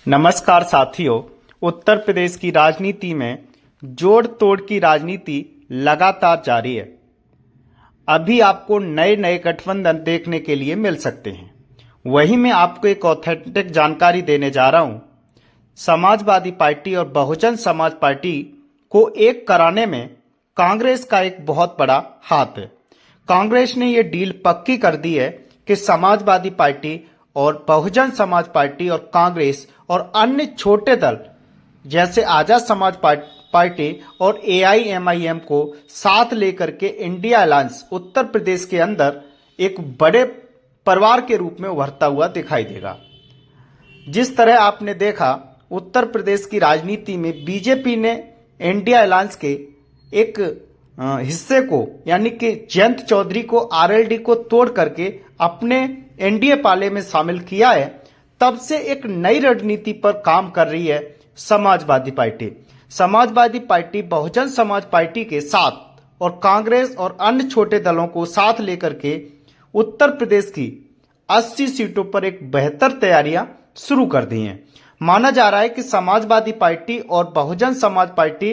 नमस्कार साथियों। उत्तर प्रदेश की राजनीति में जोड़ तोड़ की राजनीति लगातार जारी है। अभी आपको नए नए गठबंधन देखने के लिए मिल सकते हैं। वहीं मैं आपको एक ऑथेंटिक जानकारी देने जा रहा हूं। समाजवादी पार्टी और बहुजन समाज पार्टी को एक कराने में कांग्रेस का एक बहुत बड़ा हाथ है। कांग्रेस ने यह डील पक्की कर दी है कि समाजवादी पार्टी और बहुजन समाज पार्टी और कांग्रेस और अन्य छोटे दल जैसे आजाद समाज पार्टी और एआईएमआईएम को साथ लेकर के इंडिया अलायंस उत्तर प्रदेश के अंदर एक बड़े परिवार के रूप में उभरता हुआ दिखाई देगा। जिस तरह आपने देखा उत्तर प्रदेश की राजनीति में बीजेपी ने इंडिया अलायंस के एक हिस्से को यानी कि जयंत चौधरी को आरएलडी को तोड़ करके अपने एनडीए पाले में शामिल किया है, तब से एक नई रणनीति पर काम कर रही है Samajwadi party. Samajwadi party Bahujan Samaj party के साथ और कांग्रेस और अन्य छोटे दलों को साथ लेकर के उत्तर प्रदेश की 80 सीटों पर एक बेहतर तैयारियां शुरू कर दी हैं। माना जा रहा है कि समाजवादी पार्टी और बहुजन समाज पार्टी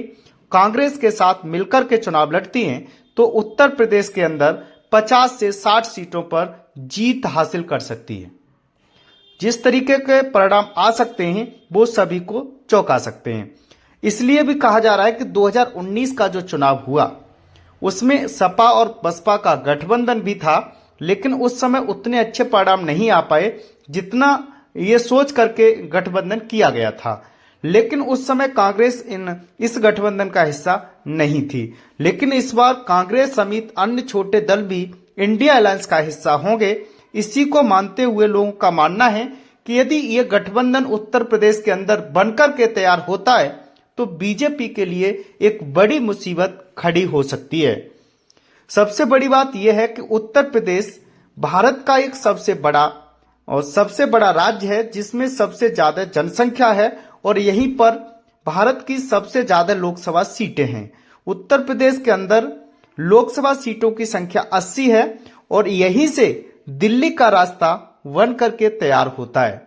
कांग्रेस के साथ मिलकर के चुनाव लड़ती हैं तो उत्तर प्रदेश के अंदर 50 से 60 सीटों पर जीत हासिल कर सकती है। जिस तरीके के परिणाम आ सकते हैं वो सभी को चौंका सकते हैं। इसलिए भी कहा जा रहा है कि 2019 का जो चुनाव हुआ उसमें सपा और बसपा का गठबंधन भी था, लेकिन उस समय उतने अच्छे परिणाम नहीं आ पाए जितना ये सोच करके गठबंधन किया गया था। लेकिन उस समय कांग्रेस इस गठबंधन का हिस्सा नहीं थी। लेकिन इस बार कांग्रेस समेत अन्य छोटे दल भी इंडिया अलायंस का हिस्सा होंगे। इसी को मानते हुए लोगों का मानना है कि यदि ये गठबंधन उत्तर प्रदेश के अंदर बनकर के तैयार होता है तो बीजेपी के लिए एक बड़ी मुसीबत खड़ी हो सकती है। सबसे बड़ी बात यह है कि उत्तर प्रदेश भारत का एक सबसे बड़ा राज्य है जिसमें सबसे ज्यादा जनसंख्या है और यहीं पर भारत की सबसे ज्यादा लोकसभा सीटें हैं। उत्तर प्रदेश के अंदर लोकसभा सीटों की संख्या 80 है और यहीं से दिल्ली का रास्ता बन करके तैयार होता है।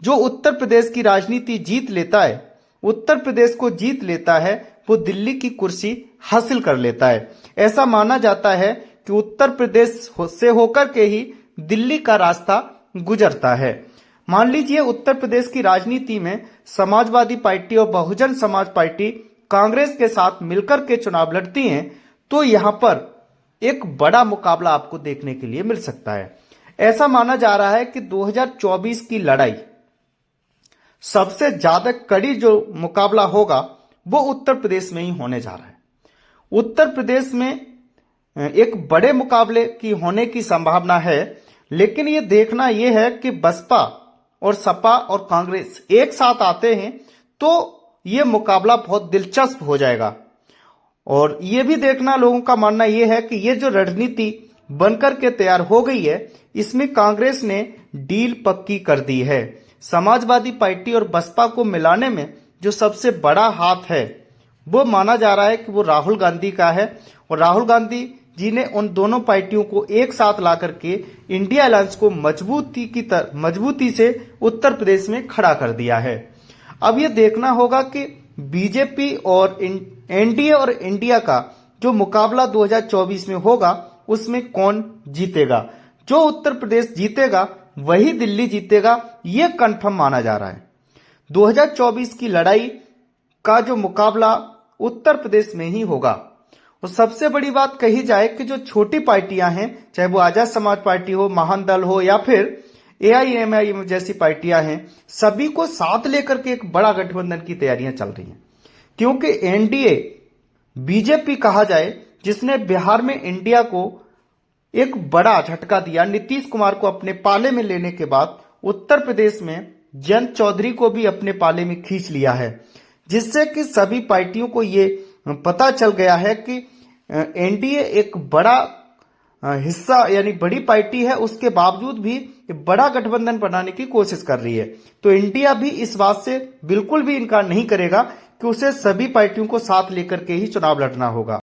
जो उत्तर प्रदेश की राजनीति जीत लेता है, उत्तर प्रदेश को जीत लेता है, वो दिल्ली की कुर्सी हासिल कर लेता है। ऐसा माना जाता है कि उत्तर प्रदेश से होकर के ही दिल्ली का रास्ता गुजरता है। मान लीजिए उत्तर प्रदेश की राजनीति में समाजवादी पार्टी और बहुजन समाज पार्टी कांग्रेस के साथ मिलकर के चुनाव लड़ती हैं तो यहां पर एक बड़ा मुकाबला आपको देखने के लिए मिल सकता है। ऐसा माना जा रहा है कि 2024 की लड़ाई सबसे ज्यादा कड़ी जो मुकाबला होगा वो उत्तर प्रदेश में ही होने जा रहा है। उत्तर प्रदेश में एक बड़े मुकाबले की होने की संभावना है, लेकिन ये देखना यह है कि बसपा और सपा और कांग्रेस एक साथ आते हैं तो ये मुकाबला बहुत दिलचस्प हो जाएगा। और ये भी देखना लोगों का मानना यह है कि ये जो रणनीति बनकर के तैयार हो गई है इसमें कांग्रेस ने डील पक्की कर दी है। समाजवादी पार्टी और बसपा को मिलाने में जो सबसे बड़ा हाथ है वो माना जा रहा है कि वो राहुल गांधी का है और राहुल गांधी जी ने उन दोनों पार्टियों को एक साथ ला करके इंडिया अलायंस को मजबूती से उत्तर प्रदेश में खड़ा कर दिया है। अब ये देखना होगा कि बीजेपी और एनडीए और इंडिया का जो मुकाबला 2024 में होगा उसमें कौन जीतेगा। जो उत्तर प्रदेश जीतेगा वही दिल्ली जीतेगा, ये कंफर्म माना जा रहा है। 2024 की लड़ाई का जो मुकाबला उत्तर प्रदेश में ही होगा। और सबसे बड़ी बात कही जाए कि जो छोटी पार्टियां हैं, चाहे वो आजाद समाज पार्टी हो, महान दल हो या फिर एआईएमआईएम जैसी पार्टियां हैं, सभी को साथ लेकर के एक बड़ा गठबंधन की तैयारियां चल रही हैं। क्योंकि एनडीए बीजेपी कहा जाए जिसने बिहार में इंडिया को एक बड़ा झटका दिया, नीतीश कुमार को अपने पाले में लेने के बाद उत्तर प्रदेश में जयंत चौधरी को भी अपने पाले में खींच लिया है, जिससे कि सभी पार्टियों को ये पता चल गया है कि एनडीए एक बड़ा हिस्सा यानी बड़ी पार्टी है, उसके बावजूद भी बड़ा गठबंधन बनाने की कोशिश कर रही है। तो इंडिया भी इस बात से बिल्कुल भी इनकार नहीं करेगा कि उसे सभी पार्टियों को साथ लेकर के ही चुनाव लड़ना होगा।